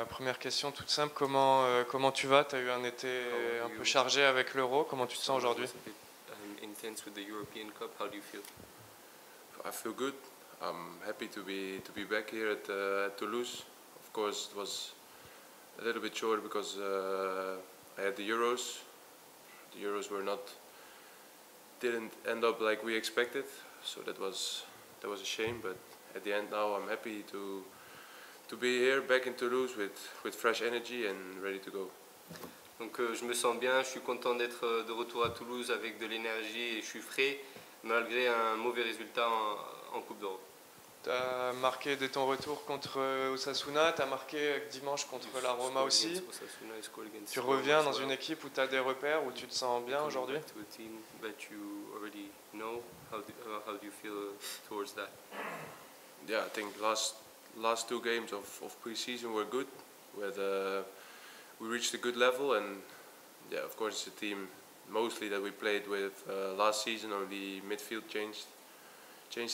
Première question toute simple, comment tu vas? Tu as eu un été un peu chargé avec l'Euro, comment tu te sens aujourd'hui? Was a bit intense with the European Cup. How do you feel? I feel good. I'm happy to be back here at Toulouse. Of course, it was a little bit short because I had the Euros. The Euros didn't end up like we expected, so that was a shame. But at the end, now I'm happy to be here back in Toulouse with fresh energy and ready to go. Donc je me sens bien, je suis content d'être de retour à Toulouse avec de l'énergie et je suis frais malgré un mauvais résultat en Coupe d'Europe. Tu as marqué dès ton retour contre Osasuna, tu as marqué dimanche contre la Roma aussi. Tu reviens dans une équipe où tu as des repères, où tu te sens bien aujourd'hui? How do you feel towards that? Yeah, I think last two games of pre-season were good. We reached a good level, and yeah, of course, it's a team mostly that we played with last season. Only midfield changed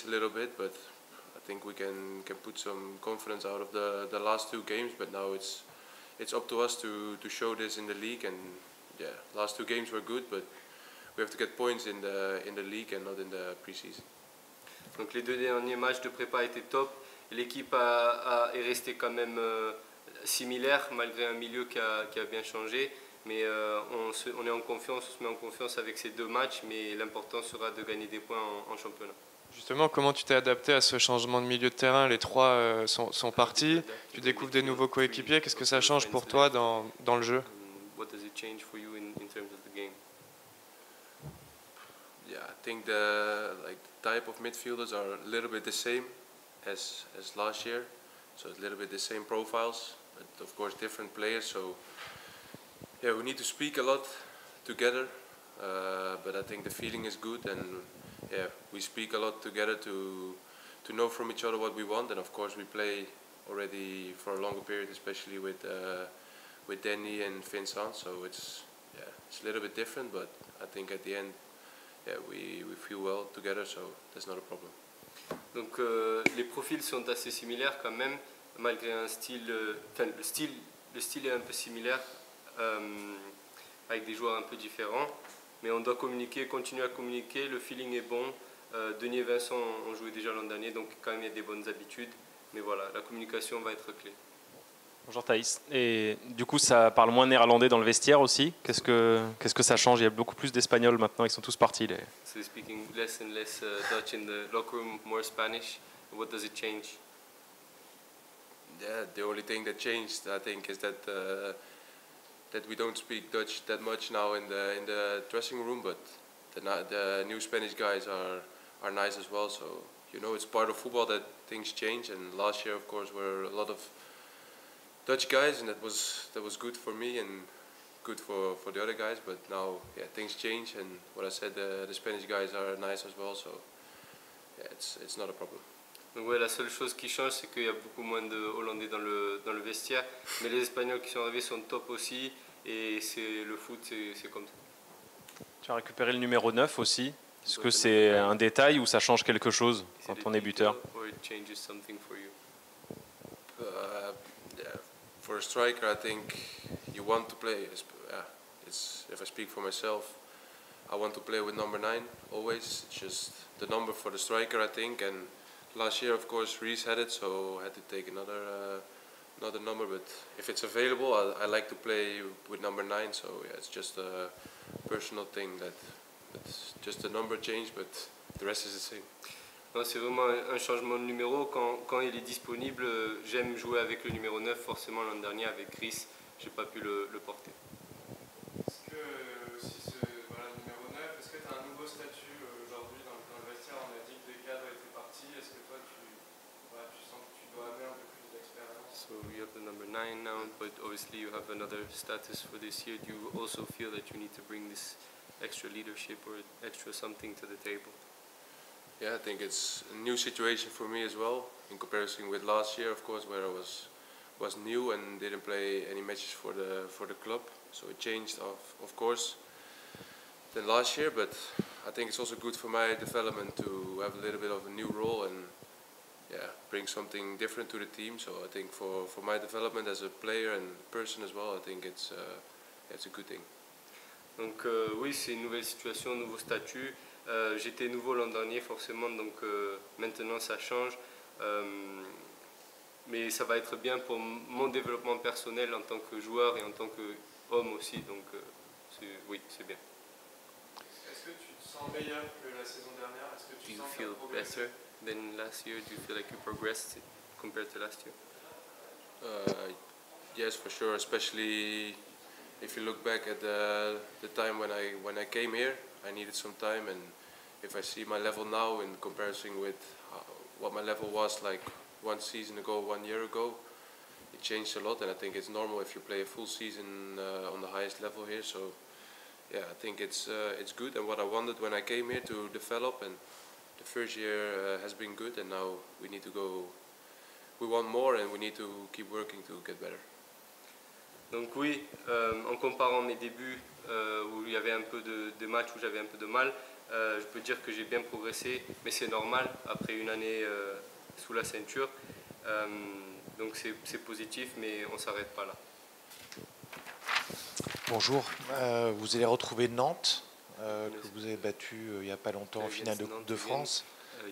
a little bit, but I think we can put some confidence out of the last two games. But now it's up to us to show this in the league, and yeah, last two games were good, but we have to get points in the league and not in the pre-season. Donc les deux derniers matchs de prépa étaient top. L'équipe est restée quand même similaire malgré un milieu qui a bien changé. Mais on est en confiance, on se met en confiance avec ces deux matchs, mais l'important sera de gagner des points en championnat. Justement, comment tu t'es adapté à ce changement de milieu de terrain? Les trois sont partis, tu découvres des nouveaux coéquipiers. Qu'est-ce que ça change pour toi dans le jeu? What does it change for you in terms of the game? Yeah, I think the type of midfielders are a little bit the same as last year, so it's a little bit the same profiles, but of course different players. So yeah, we need to speak a lot together, but I think the feeling is good, and yeah, we speak a lot together to know from each other what we want, and of course we play already for a longer period, especially with Danny and Vincent. So it's a little bit different, but I think at the end, yeah, we feel well together, so that's not a problem. Donc les profils sont assez similaires quand même, malgré un style. Enfin, le style est un peu similaire, avec des joueurs un peu différents, mais on doit communiquer, continuer à communiquer. Le feeling est bon. Denis et Vincent ont joué déjà l'an dernier, donc quand même il y a des bonnes habitudes. Mais voilà, la communication va être clé. Bonjour Thaïs. Et du coup, ça parle moins néerlandais dans le vestiaire aussi. Qu'est-ce que ça change? Il y a beaucoup plus d'Espagnols maintenant, ils sont tous partis. So speaking less and less Dutch in the locker room, more Spanish. What does it change? Yeah, the only thing that changed, I think, is that we don't speak Dutch that much now in the dressing room, but the new Spanish guys are nice as well. So you know, it's part of football that things change. And last year, of course, were a lot of Dutch guys, and that was good for me and good for the other guys. But now, yeah, things change, and what I said, the Spanish guys are nice as well. So yeah, it's not a problem. Donc ouais, la seule chose qui change, c'est qu'il y a beaucoup moins de Hollandais dans le vestiaire, mais les Espagnols qui sont arrivés sont top aussi, et le foot, c'est comme ça. Tu as récupéré le numéro 9 aussi. Est-ce que c'est un détail ou ça change quelque chose quand on est buteur? For a striker, I think you want to play. If I speak for myself, I want to play with number 9 always. It's just the number for the striker, I think. And last year, of course, Reece had it, so I had to take another number. But if it's available, I like to play with number 9. So yeah, it's just a personal thing that's just a number change, but the rest is the same. C'est vraiment un changement de numéro. Quand il est disponible, j'aime jouer avec le numéro 9. Forcément, l'an dernier, avec Chris, je n'ai pas pu le porter. Est-ce que si le numéro 9, est-ce que tu as un nouveau statut aujourd'hui dans le vestiaire? On a dit que des cadres étaient partis. Est-ce que toi, tu sens que tu dois amener un peu plus d'expérience? So you have the number 9 now, but obviously you have another status for this year. Do you also feel that you need to bring this extra leadership or extra something to the table? Yeah, I think it's a new situation for me as well, in comparison with last year, of course, where I was new and didn't play any matches for the club. So it changed, of course, than last year. But I think it's also good for my development to have a little bit of a new role. And bring something different to the team. So I think for my development as a player and person as well, I think it's a good thing. Donc oui, c'est une nouvelle situation, un nouveau statut. J'étais nouveau l'an dernier forcément, donc maintenant ça change. Mais ça va être bien pour mon développement personnel en tant que joueur et en tant qu'homme aussi. Donc oui, c'est bien. Est-ce que tu te sens meilleur que la saison dernière? Est-ce que tu Do you sens que tu feel as progressé? better than last year? Do you feel like you progressed compared to last year? Yes, for sure. Especially if you look back at the time when I came here, I needed some time, and if I see my level now in comparison with what my level was like 1 season ago, 1 year ago, it changed a lot. And I think it's normal if you play a full season on the highest level here. So yeah, I think it's good. And what I wanted when I came here to develop, and the first year has been good, and now we need to go. We want more, and we need to keep working to get better. Donc oui, en comparant mes débuts où il y avait un peu de matchs où j'avais un peu de mal, je peux dire que j'ai bien progressé, mais c'est normal après une année sous la ceinture. Donc c'est positif, mais on ne s'arrête pas là. Bonjour, vous allez retrouver Nantes, que vous avez battu il n'y a pas longtemps en finale de Coupe de France,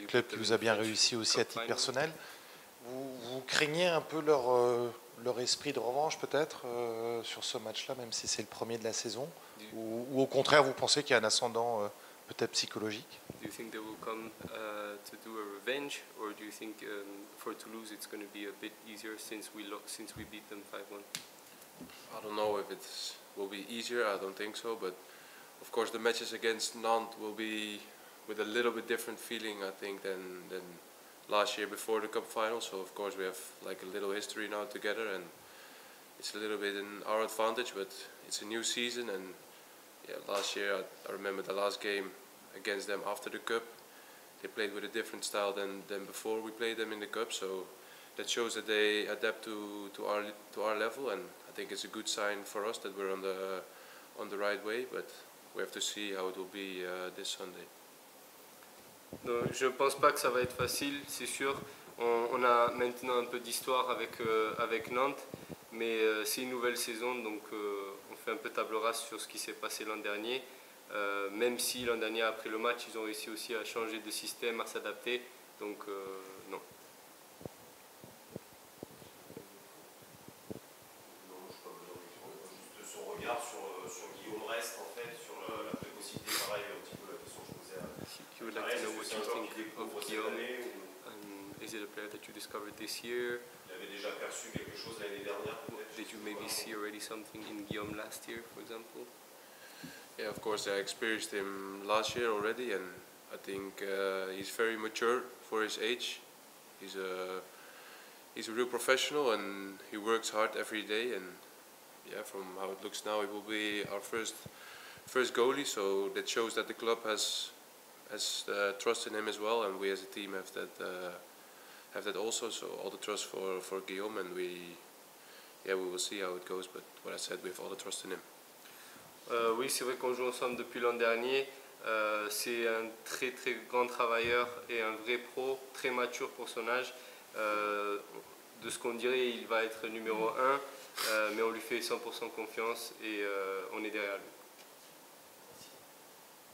club qui vous a bien réussi aussi à titre personnel. Vous craignez un peu leur esprit de revanche peut-être sur ce match-là, même si c'est le premier de la saison, ou au contraire vous pensez qu'il y a un ascendant peut-être psychologique? Do you think they will come to do a revenge, or do you think for Toulouse it's going to be a bit easier since we beat them 5-1? I don't know if it will be easier. I don't think so, but of course the matches against Nantes will be with a little bit different feeling, I think, than last year before the cup final. So of course we have like a little history now together, and it's a little bit in our advantage, but it's a new season. And yeah, last year I remember the last game against them after the cup, they played with a different style than before we played them in the cup. So that shows that they adapt to our level, and I think it's a good sign for us that we're on the right way. But we have to see how it will be this Sunday. Donc, je ne pense pas que ça va être facile, c'est sûr. On a maintenant un peu d'histoire avec Nantes, mais c'est une nouvelle saison, donc on fait un peu table rase sur ce qui s'est passé l'an dernier. Même si l'an dernier, après le match, ils ont réussi aussi à changer de système, à s'adapter. Donc non. Juste son regard sur Guillaume Reste, en fait, sur la précocité, pareil, un petit peu la question que je posais à You would like to know what you think of Guillaume. Is it a player that you discovered this year? Il avait déjà perçu quelque chose l'année dernière, peut-être. Did you maybe see already something in Guillaume last year, for example? Yeah, of course I experienced him last year already, and I think he's very mature for his age. He's a real professional, and he works hard every day. And yeah, from how it looks now, he will be our first goalie. So that shows that the club has trust in him as well, and we as a team have that also. So all the trust for Guillaume, and we will see how it goes. But what I said, we have all the trust in him. Oui, c'est vrai qu'on joue ensemble depuis l'an dernier. C'est un très très grand travailleur et un vrai pro, très mature pour son âge. De ce qu'on dirait, il va être numéro 1, mais on lui fait 100% confiance et on est derrière lui.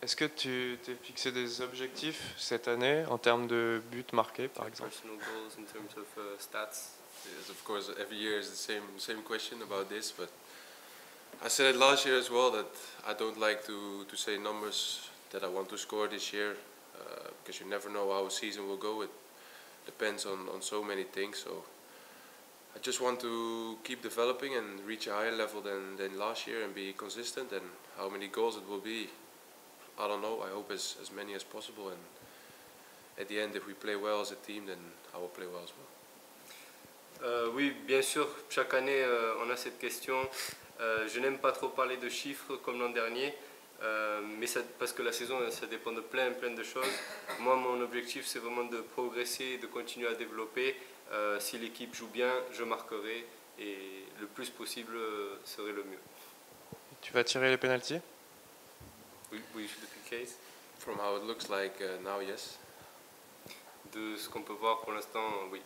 Est-ce que tu t'es fixé des objectifs cette année en termes de buts marqués, par exemple? Personal goals in terms of stats. Yes, of course, every year is the same question about this, but I said it last year as well that I don't like to say numbers that I want to score this year because you never know how a season will go. It depends on so many things. So I just want to keep developing and reach a higher level than last year and be consistent. And how many goals it will be, I don't know. I hope as many as possible. And at the end, if we play well as a team, then I will play well as well. Oui, bien sûr, chaque année on a cette question. Je n'aime pas trop parler de chiffres comme l'an dernier, mais parce que la saison ça dépend de plein de choses. Moi mon objectif c'est vraiment de progresser, de continuer à développer. Si l'équipe joue bien, je marquerai et le plus possible serait le mieux. Tu vas tirer les pénaltys? We should be the case. From how it looks like now, yes. De ce qu'on peut voir pour l'instant, oui.